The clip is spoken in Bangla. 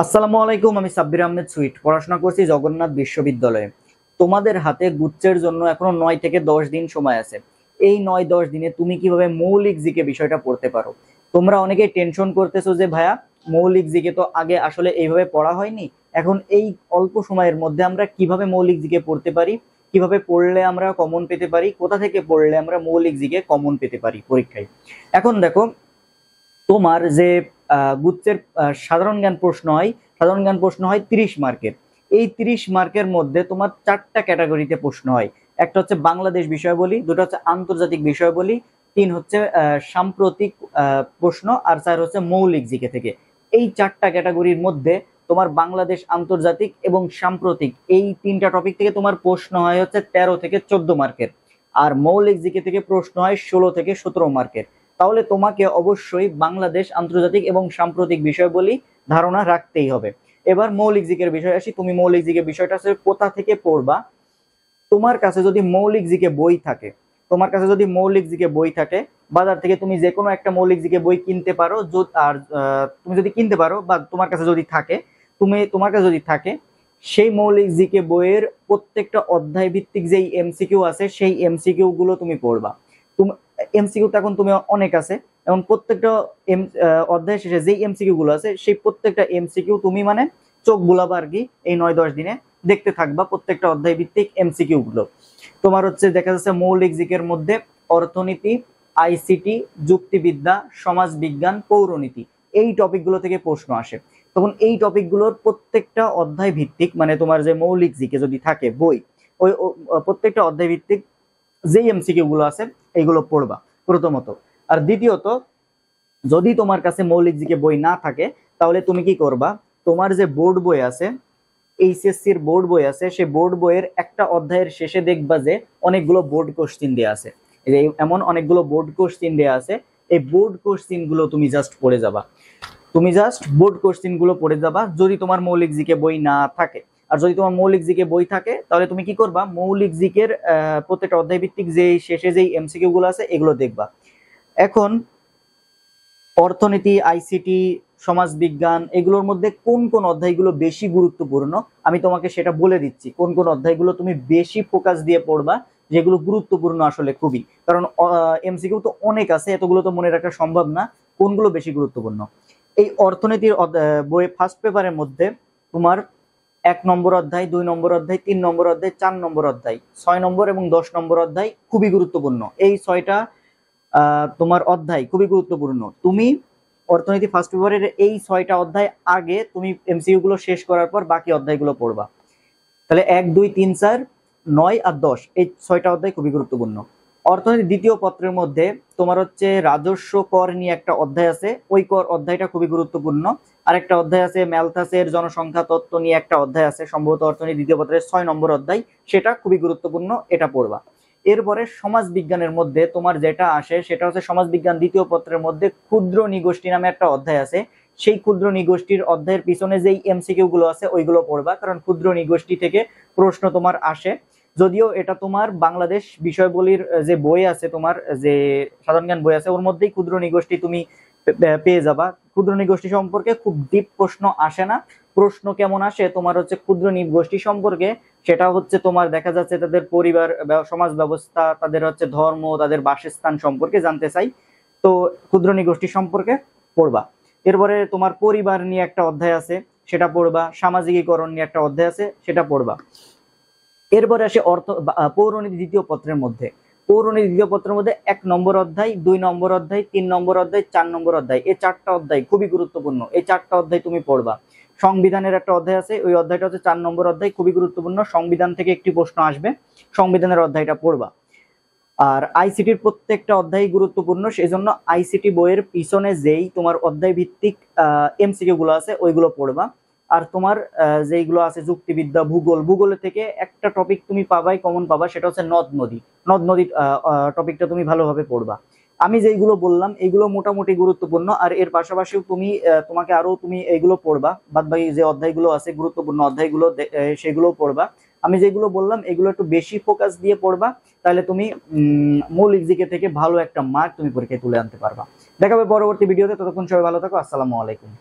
আসসালামু আলাইকুম। আমি সাব্বির আহমেদ সুইট, পড়াশোনা করছি জগন্নাথ বিশ্ববিদ্যালয়ে। তোমাদের হাতে গুচ্ছের জন্য এখনো 9 থেকে 10 দিন সময় আছে। এই 9-10 দিনে তুমি কিভাবে মৌলিক জিকে বিষয়টা পড়তে পারো? তোমরা অনেকেই টেনশন করতেছো যে ভাইয়া, মৌলিক জিকে তো আগে আসলে এইভাবে পড়া হয়নি। এখন এই অল্প সময়ের মধ্যে আমরা কিভাবে মৌলিক জিকে পড়তে পারি, কিভাবে পড়লে আমরা কমন পেতে পারি, কোথা থেকে পড়লে আমরা মৌলিক জিকে কমন পেতে পারি পরীক্ষায়। এখন দেখো, তোমার যে গুচ্ছের সাধারণ জ্ঞান প্রশ্ন হয়, সাধারণ জ্ঞান প্রশ্ন হয় 30 মার্কের। এই 30 মার্কের মধ্যে তোমার 4টা ক্যাটাগরিতে প্রশ্ন হয়। একটা হচ্ছে বাংলাদেশ বিষয়াবলী, দুটো হচ্ছে আন্তর্জাতিক বিষয়াবলী, তিন হচ্ছে সাম্প্রতিক প্রশ্ন, আর চার হচ্ছে মৌলিক জিকে থেকে। এই 4টা ক্যাটাগরির মধ্যে তোমার বাংলাদেশ, আন্তর্জাতিক এবং সাম্প্রতিক এই 3টা টপিক থেকে তোমার প্রশ্ন হয় হচ্ছে 13 থেকে 14 মার্কের। আর মৌলিক জিকে থেকে প্রশ্ন হয় 16 থেকে 17 মার্কের। তাহলে তোমাকে অবশ্যই বাংলাদেশ, আন্তর্জাতিক এবং সাম্প্রতিক বিষয়াবলী ধারণা রাখতেই হবে। এবার মৌলিক জিকের বিষয় আসি। তুমি মৌলিক জিকের বিষয়টা কোথা থেকে পড়বা? তোমার কাছে যদি মৌলিক জিকে বই থাকে, তোমার কাছে যদি মৌলিক জিকে বই থাকে, বাজার থেকে তুমি যে কোনো একটা মৌলিক জিকে বই কিনতে পারো। আর তুমি যদি কিনতে পারো বা তোমার কাছে যদি থাকে, তোমার কাছে যদি থাকে, সেই মৌলিক জিকে বইয়ের প্রত্যেকটা অধ্যায় ভিত্তিক যেই এমসিকিউ আছে, সেই এমসিকিউ গুলো তুমি পড়বা। তুমি এমসিকিউ তো এখন তুমি অনেক আছে, এবং প্রত্যেকটা অধ্যায় শেষে যেই এমসিকিউ গুলো আছে, সেই প্রত্যেকটা এমসিকিউ তুমি মানে চোখ বুলাবা আর কি। এই 9-10 দিনে দেখতে থাকবা প্রত্যেকটা অধ্যায় ভিত্তিক এমসিকিউ গুলো। তোমার হচ্ছে দেখা যাচ্ছে মৌলিক জিকের মধ্যে অর্থনীতি, আইসিটি, যুক্তিবিদ্যা, সমাজ বিজ্ঞান, পৌরনীতি, এই টপিকগুলো থেকে প্রশ্ন আসে। তখন এই টপিকগুলোর প্রত্যেকটা অধ্যায় ভিত্তিক, মানে তোমার যে মৌলিক জিকে যদি থাকে বই, ওই প্রত্যেকটা অধ্যায় ভিত্তিক যে এমসিকিউ গুলো আছে এইগুলো পড়বা প্রথমত। আর দ্বিতীয়ত, যদি তোমার কাছে মৌলিক জিকে বই না থাকে, তাহলে তুমি কি করবা? তোমার যে বোর্ড বই আছে, এইচএসসির বোর্ড বই আছে, সেই বোর্ড বইয়ের একটা অধ্যায়ের শেষে দেখবা যে অনেকগুলো বোর্ড কোশ্চিন দেওয়া আছে। এমন অনেকগুলো বোর্ড কোশ্চিন দেওয়া আছে। এই বোর্ড কোশ্চিন গুলো তুমি জাস্ট পড়ে যাবা। তুমি জাস্ট বোর্ড কোশ্চিন গুলো পড়ে যাবা, যদি তোমার মৌলিক জিকে বই না থাকে। আর যদি তোমার মৌলিক জিকে বই থাকে, তাহলে তুমি কি করবা? মৌলিক জিকের প্রত্যেকটা অধ্যায় ভিত্তিক যে শেষে যেই এমসিকিউ গুলো আছে এগুলো দেখবা। এখন অর্থনীতি, আইসিটি, সমাজ বিজ্ঞান, এগুলোর মধ্যে কোন কোন অধ্যায়গুলো বেশি গুরুত্বপূর্ণ আমি তোমাকে সেটা বলে দিচ্ছি। কোন কোন অধ্যায়গুলো তুমি বেশি ফোকাস দিয়ে পড়বা, যেগুলো গুরুত্বপূর্ণ আসলে খুবই। কারণ এমসিকিউ তো অনেক আছে, এতগুলো তো মনে রাখা সম্ভব না। কোনগুলো বেশি গুরুত্বপূর্ণ? এই অর্থনীতির বইয়ে ফার্স্ট পেপারের মধ্যে তোমার 1 নম্বর অধ্যায়, 2 নম্বর অধ্যায়, 3 নম্বর অধ্যায়, 4 নম্বর অধ্যায়, 6 নম্বর এবং 10 নম্বর অধ্যায় খুবই গুরুত্বপূর্ণ। এই 6টা তোমার অধ্যায় খুবই গুরুত্বপূর্ণ। তুমি অর্থনীতি ফার্স্ট পেপারের এই 6টা অধ্যায় আগে তুমি এমসিকিউ গুলো শেষ করার পর বাকি অধ্যায়গুলো পড়বা। তাহলে 1, 2, 3, 4, 9 আর 10, এই 6টা অধ্যায় খুবই গুরুত্বপূর্ণ। অর্থনীতি দ্বিতীয় পত্রের মধ্যে তোমার হচ্ছে রাজস্ব কর নিয়ে একটা অধ্যায় আছে, ওই কর অধ্যায়টা খুবই গুরুত্বপূর্ণ। আরেকটা অধ্যায় আছে ম্যালথাসের জনসংখ্যা তত্ত্ব নিয়ে একটা অধ্যায় আছে, সম্ভবত অর্থনীতি দ্বিতীয় পত্রের 6 নম্বর অধ্যায়, সেটা খুবই গুরুত্বপূর্ণ, এটা পড়বা। এরপরে সমাজ বিজ্ঞানের মধ্যে তোমার যেটা আসে সেটা হচ্ছে সমাজ বিজ্ঞান দ্বিতীয় পত্রের মধ্যে ক্ষুদ্র নিগোষ্ঠী নামে একটা অধ্যায় আছে। সেই ক্ষুদ্র নিগোষ্ঠীর অধ্যায়ের পিছনে যেই এমসিকিউ গুলো আছে ওইগুলো পড়বা, কারণ ক্ষুদ্র নিগোষ্ঠী থেকে প্রশ্ন তোমার আসে। যদিও এটা তোমার বাংলাদেশ বিষয়বলীর যে বই আছে, তোমার যে সাধারণ জ্ঞান বই আছে, ওর মধ্যেই ক্ষুদ্র নিগোষ্ঠী তুমি পেয়ে যাবা। ক্ষুদ্র নিগোষ্ঠী সম্পর্কে খুব ডিপ প্রশ্ন আসে না। প্রশ্ন কেমন আসে তোমার হচ্ছে ক্ষুদ্র নিগোষ্ঠী সম্পর্কে, সেটা হচ্ছে তোমার দেখা যাচ্ছে তাদের পরিবার, সমাজ ব্যবস্থা, তাদের হচ্ছে ধর্ম, তাদের বাসস্থান সম্পর্কে জানতে চাই। তো ক্ষুদ্র নিগোষ্ঠী সম্পর্কে পড়বা। এরপরে তোমার পরিবার নিয়ে একটা অধ্যায় আছে, সেটা পড়বা। সামাজিকীকরণ নিয়ে একটা অধ্যায় আছে, সেটা পড়বা। এরপরে আসে পৌরনীতি দ্বিতীয় পত্রের মধ্যে। পৌরনীতি দ্বিতীয় পত্রের মধ্যে 1 নম্বর অধ্যায়, 2 নম্বর অধ্যায়, 3 নম্বর অধ্যায়, 4 নম্বর অধ্যায়, এই 4টা অধ্যায় খুবই গুরুত্বপূর্ণ। এই 4টা অধ্যায় তুমি পড়বা। সংবিধানের একটা অধ্যায় আছে, ওই অধ্যায়টা হচ্ছে 4 নম্বর অধ্যায়, খুবই গুরুত্বপূর্ণ। সংবিধান থেকে একটি প্রশ্ন আসবে, সংবিধানের অধ্যায়টা পড়বা। আর আইসিটির প্রত্যেকটা অধ্যায় গুরুত্বপূর্ণ, সেই জন্য আইসিটি বইয়ের পিছনে যেই তোমার অধ্যায় ভিত্তিক এমসিকিউ গুলো আছে ওইগুলো পড়বা। আর তোমার যেইগুলো আছে যুক্তিবিদ্যা, ভূগোল, ভূগোলের থেকে একটা টপিক তুমি পাবাই, কমন পাবা, সেটা হচ্ছে নদ নদী। নদ নদী টপিকটা তুমি ভালোভাবে পড়বা। আমি যেইগুলো বললাম এইগুলো মোটামুটি গুরুত্বপূর্ণ। আর এর পাশাপাশিও তুমি তোমাকে আরো তুমি এইগুলো পড়বা, বাদ বাকি যে অধ্যায়গুলো আছে গুরুত্বপূর্ণ অধ্যায়গুলো সেগুলো পড়বা। আমি যেগুলো বললাম এগুলো একটু বেশি ফোকাস দিয়ে পড়বা, তাহলে তুমি মৌলিক জিকে থেকে ভালো একটা মার্ক তুমি পরীক্ষায় তুলে আনতে পারবা। দেখা হবে পরবর্তী ভিডিওতে। ততক্ষণ সবাই ভালো থাকো। আসসালামু আলাইকুম।